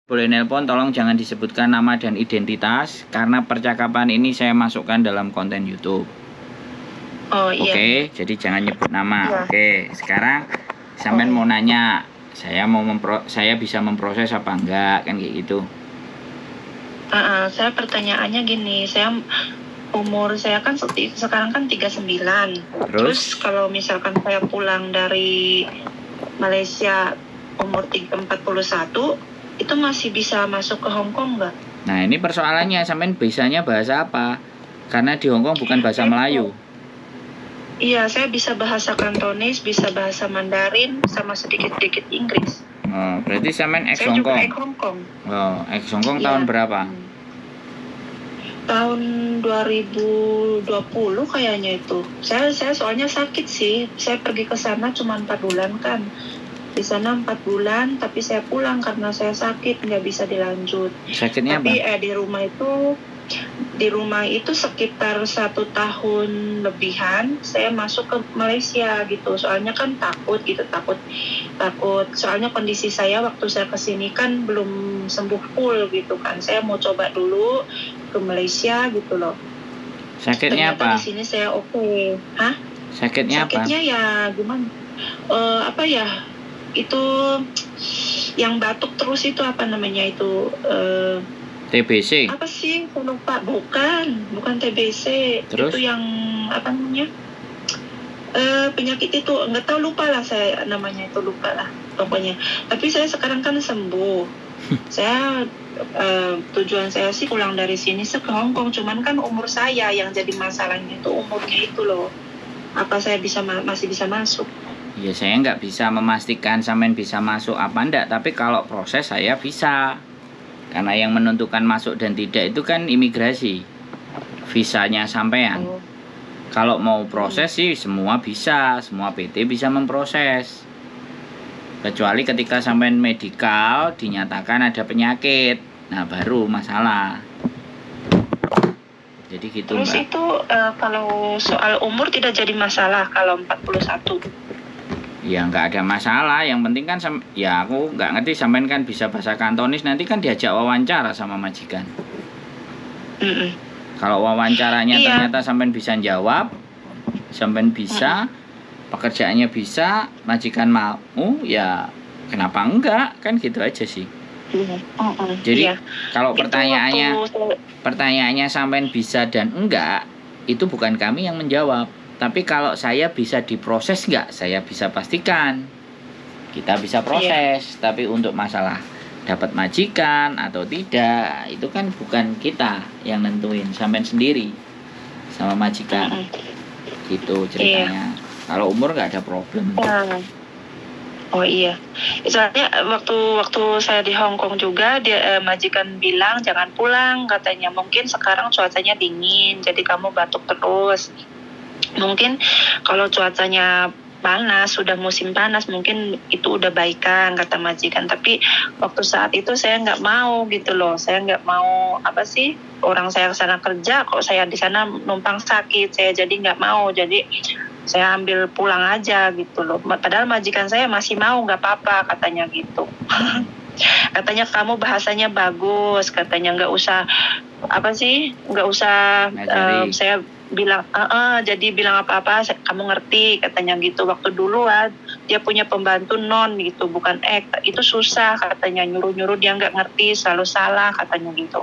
Boleh nelpon, tolong jangan disebutkan nama dan identitas karena percakapan ini saya masukkan dalam konten YouTube. Oh iya. Oke, jadi jangan nyebut nama. Iya. Oke, sekarang sampean mau nanya, saya bisa memproses apa enggak kan kayak gitu. Saya pertanyaannya gini, umur saya kan sekarang kan 39. Terus kalau misalkan saya pulang dari Malaysia umur 41, itu masih bisa masuk ke Hong Kong nggak? Nah, ini persoalannya, sampean bisanya bahasa apa? Karena di Hong Kong bukan bahasa Melayu. Iya, saya bisa bahasa Kantonis, bisa bahasa Mandarin, sama sedikit-sedikit Inggris. Oh, berarti sampean ex Saya Hong juga Kong. ex Hong Kong. Oh, ex Hong Kong Iya. tahun berapa? Tahun 2020 kayaknya itu. Saya soalnya sakit sih. Saya pergi ke sana cuma 4 bulan kan. Di sana 4 bulan, tapi saya pulang karena saya sakit, nggak bisa dilanjut. Sakitnya Tapi apa? di rumah itu sekitar 1 tahun lebihan saya masuk ke Malaysia gitu. Soalnya kan takut. Soalnya kondisi saya waktu saya kesini kan belum sembuh full gitu kan. Saya mau coba dulu ke Malaysia gitu loh. Sakitnya Ternyata apa? di sini saya oke. Hah? Sakitnya apa? Sakitnya ya gimana? Itu yang batuk terus itu apa namanya itu? TBC. Apa sih? Saya lupa. Bukan TBC. Terus? Itu yang apa namanya? Penyakit itu nggak tahu, lupa lah saya namanya, itu lupa lah pokoknya. Tapi saya sekarang kan sembuh. Saya tujuan saya sih pulang dari sini ke Hong Kong, cuman kan umur saya yang jadi masalahnya itu umurnya itu loh. Apa saya masih bisa masuk? Ya saya nggak bisa memastikan sampean bisa masuk apa enggak, tapi kalau proses saya bisa. Karena yang menentukan masuk dan tidak itu kan imigrasi, visanya sampean. Kalau mau proses sih semua bisa, semua PT bisa memproses. Kecuali ketika sampean medikal dinyatakan ada penyakit, nah baru masalah. Jadi gitu. Terus Mbak, itu kalau soal umur tidak jadi masalah kalau 41? ya nggak ada masalah, yang penting kan ya aku nggak ngerti sampean kan bisa bahasa Kantonis, nanti kan diajak wawancara sama majikan. Kalau wawancaranya ternyata sampean bisa jawab, sampean bisa, pekerjaannya bisa, majikan mau, ya kenapa enggak, kan gitu aja sih. Jadi kalau pertanyaannya sampean bisa dan enggak, itu bukan kami yang menjawab. Tapi kalau saya bisa diproses enggak, saya bisa pastikan. Kita bisa proses, tapi untuk masalah dapat majikan atau tidak, itu kan bukan kita yang nentuin, sampean sendiri sama majikan. Gitu ceritanya. Kalau umur nggak ada problem. Oh iya, soalnya waktu saya di Hong Kong juga, dia majikan bilang jangan pulang, katanya mungkin sekarang cuacanya dingin, jadi kamu batuk terus. Mungkin kalau cuacanya panas, sudah musim panas, mungkin itu udah baikan, kata majikan. Tapi waktu saat itu saya nggak mau gitu loh, saya nggak mau orang saya ke sana kerja, kok saya di sana numpang sakit, saya jadi nggak mau, jadi saya ambil pulang aja gitu loh. Padahal majikan saya masih mau, nggak apa-apa katanya gitu. Katanya kamu bahasanya bagus, katanya nggak usah saya bilang jadi bilang apa-apa kamu ngerti, katanya gitu. Waktu dulu dia punya pembantu non gitu, bukan itu susah katanya, nyuruh-nyuruh dia nggak ngerti, selalu salah katanya gitu.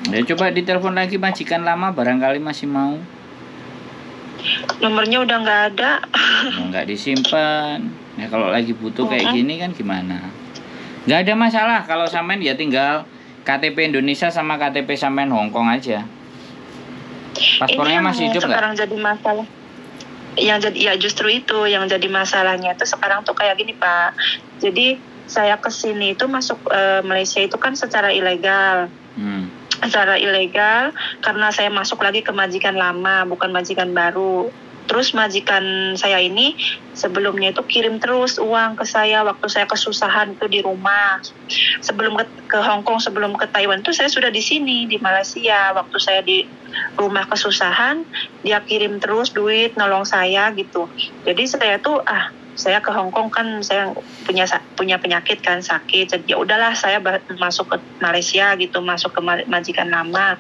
Ya coba ditelepon lagi majikan lama, barangkali masih mau. Nomornya udah nggak ada. Nggak disimpan. Nah kalau lagi butuh kayak gini kan gimana? Nggak ada masalah kalau sampean ya tinggal KTP Indonesia sama KTP sampean Hong Kong aja. Paspornya masih hidup nggak? Sekarang jadi masalah. Justru itu yang jadi masalahnya itu sekarang tuh kayak gini Pak. Jadi saya kesini itu masuk Malaysia itu kan secara ilegal. Secara ilegal karena saya masuk lagi ke majikan lama, bukan majikan baru. Terus majikan saya ini sebelumnya itu kirim terus uang ke saya waktu saya kesusahan itu di rumah. Sebelum ke Hong Kong, sebelum ke Taiwan itu saya sudah di sini di Malaysia. Waktu saya di rumah kesusahan, dia kirim terus duit nolong saya gitu. Jadi saya tuh saya ke Hong Kong kan saya punya penyakit kan, sakit. Jadi ya udahlah saya masuk ke Malaysia gitu, masuk ke majikan lama.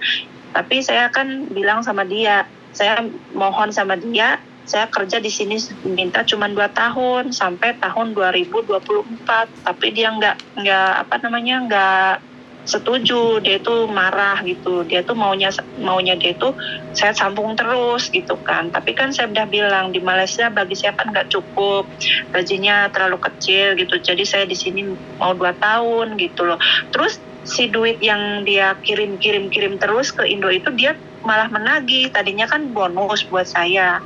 Tapi saya kan bilang sama dia, saya mohon sama dia, saya kerja di sini minta cuma 2 tahun sampai tahun 2024. Tapi dia nggak setuju, dia itu marah gitu, dia tuh maunya dia itu saya sambung terus gitu kan. Tapi kan saya udah bilang di Malaysia bagi saya kan nggak cukup, gajinya terlalu kecil gitu, jadi saya di sini mau 2 tahun gitu loh. Terus si duit yang dia kirim terus ke Indo itu dia malah menagih. Tadinya kan bonus buat saya,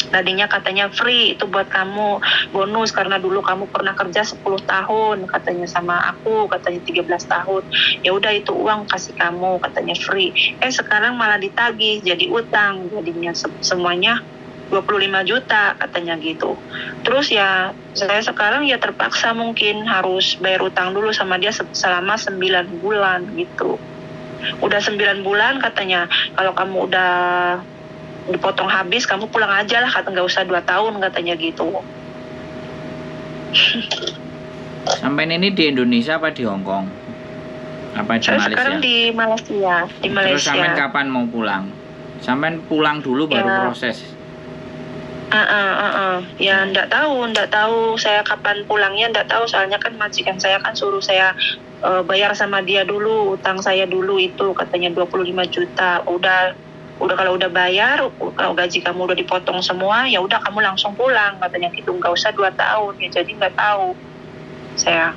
tadinya katanya free itu buat kamu, bonus karena dulu kamu pernah kerja 10 tahun katanya sama aku, katanya 13 tahun. Ya udah itu uang kasih kamu katanya free. Sekarang malah ditagih jadi utang, jadinya semuanya 25 juta katanya gitu. Terus ya saya sekarang ya terpaksa mungkin harus bayar utang dulu sama dia selama 9 bulan gitu. Udah 9 bulan katanya, kalau kamu udah dipotong habis kamu pulang aja lah, kata nggak usah 2 tahun katanya gitu. Sampai ini di Indonesia apa di Hong Kong? Apa di Saya Malaysia? sekarang di Malaysia. Terus sampai kapan mau pulang? Sampai pulang dulu baru ya. proses. Ya nggak tahu saya kapan pulangnya, nggak tahu, soalnya kan majikan saya kan suruh saya bayar sama dia dulu, utang saya dulu itu katanya 25 juta. Udah kalau udah bayar, kalau gaji kamu udah dipotong semua, ya udah kamu langsung pulang katanya gitu, nggak usah 2 tahun ya. Jadi nggak tahu saya.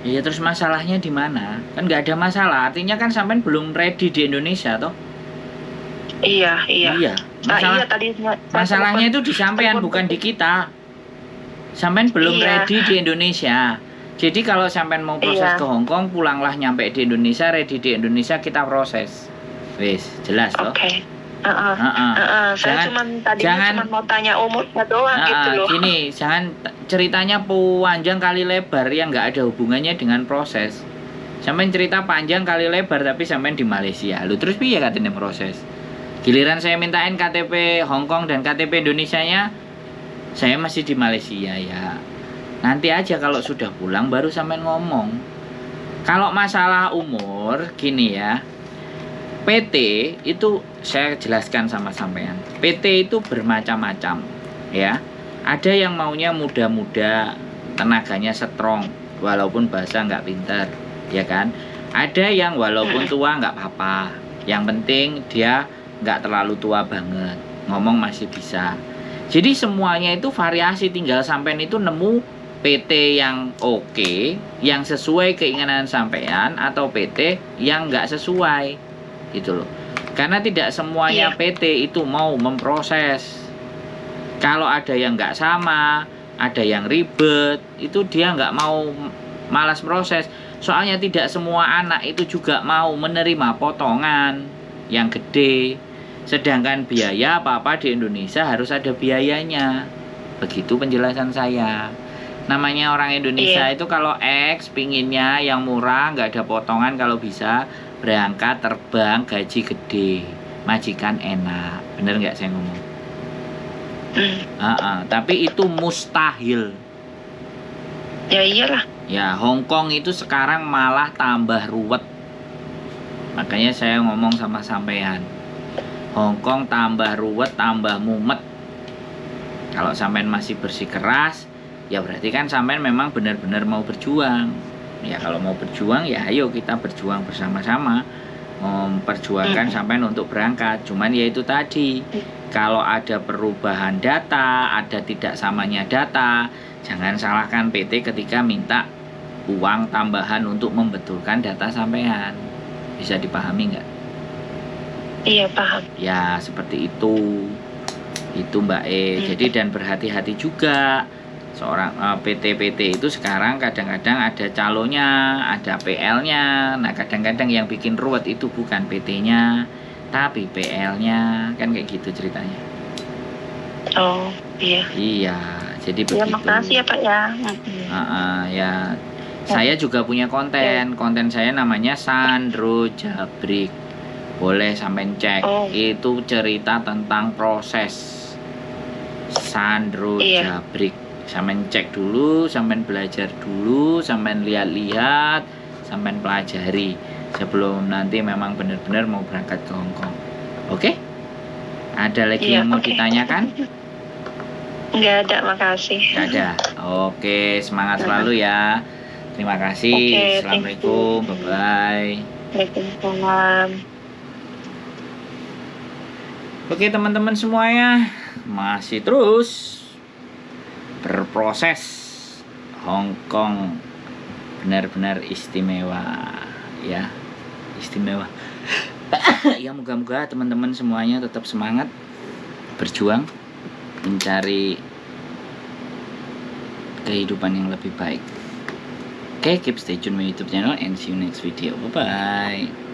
Iya, terus masalahnya di mana? Kan nggak ada masalah, artinya kan sampean belum ready di Indonesia toh? Iya. Masalah, Tadi masalahnya itu di sampean bukan di kita. Sampean belum ready di Indonesia. Jadi kalau sampean mau proses ke Hong Kong, pulanglah nyampe di Indonesia, ready di Indonesia, kita proses. Wis, jelas toh? Oke. Saya cuma mau tanya umurnya doang gitu loh. Gini, jangan ceritanya panjang kali lebar yang nggak ada hubungannya dengan proses. Sampai cerita panjang kali lebar tapi sampai di Malaysia. Lu terus piye katanya proses? Giliran saya mintain KTP Hong Kong dan KTP Indonesianya, saya masih di Malaysia ya. Nanti aja kalau sudah pulang baru sampai ngomong. Kalau masalah umur gini ya. PT itu saya jelaskan sama sampean. PT itu bermacam-macam, ya. Ada yang maunya muda-muda, tenaganya strong, walaupun bahasa nggak pinter, ya kan. Ada yang walaupun tua nggak apa-apa, yang penting dia nggak terlalu tua banget, ngomong masih bisa. Jadi semuanya itu variasi, tinggal sampean itu nemu PT yang oke, yang sesuai keinginan sampean, atau PT yang nggak sesuai. Gitu loh. Karena tidak semuanya PT itu mau memproses. Kalau ada yang nggak sama, ada yang ribet, itu dia nggak mau, malas proses. Soalnya tidak semua anak itu juga mau menerima potongan yang gede. Sedangkan biaya apa-apa di Indonesia harus ada biayanya. Begitu penjelasan saya. Namanya orang Indonesia itu kalau X pinginnya yang murah, nggak ada potongan kalau bisa, berangkat terbang gaji gede, majikan enak. Bener nggak saya ngomong? Tapi itu mustahil. Ya iyalah. Ya, Hong Kong itu sekarang malah tambah ruwet. Makanya saya ngomong sama sampean, Hong Kong tambah ruwet, tambah mumet. Kalau sampean masih bersikeras, ya berarti kan sampean memang benar-benar mau berjuang. Ya kalau mau berjuang ya ayo kita berjuang bersama-sama, memperjuangkan sampean untuk berangkat. Cuman ya itu tadi, kalau ada perubahan data, ada tidak samanya data, jangan salahkan PT ketika minta uang tambahan untuk membetulkan data sampean. Bisa dipahami nggak? Iya, paham. Ya seperti itu Mbak Jadi dan berhati-hati juga. Seorang PT-PT itu sekarang kadang-kadang ada calonnya, ada PL-nya. Nah kadang-kadang yang bikin ruwet itu bukan PT-nya, tapi PL-nya. Kan kayak gitu ceritanya. Oh iya. Iya, jadi begitu. Ya makasih ya Pak ya. Ya, saya juga punya konten saya namanya Sandro Jabrik. Boleh sampai cek. Itu cerita tentang proses. Sandro Jabrik. Sampean cek dulu, sampean belajar dulu, sampean lihat-lihat, sampean pelajari sebelum nanti memang benar-benar mau berangkat ke Hong Kong. Oke? Ada lagi Iya, yang mau oke. ditanyakan? Nggak ada, makasih. Nggak ada. Oke, semangat selalu ya. Terima kasih. Oke, thank Assalamualaikum. you. Bye-bye. Waalaikumsalam. Oke teman-teman semuanya, masih terus berproses. Hong Kong benar-benar istimewa ya, istimewa. Ya moga-moga teman-teman semuanya tetap semangat berjuang mencari kehidupan yang lebih baik. Oke, keep stay tune my YouTube channel and see you next video. Bye bye.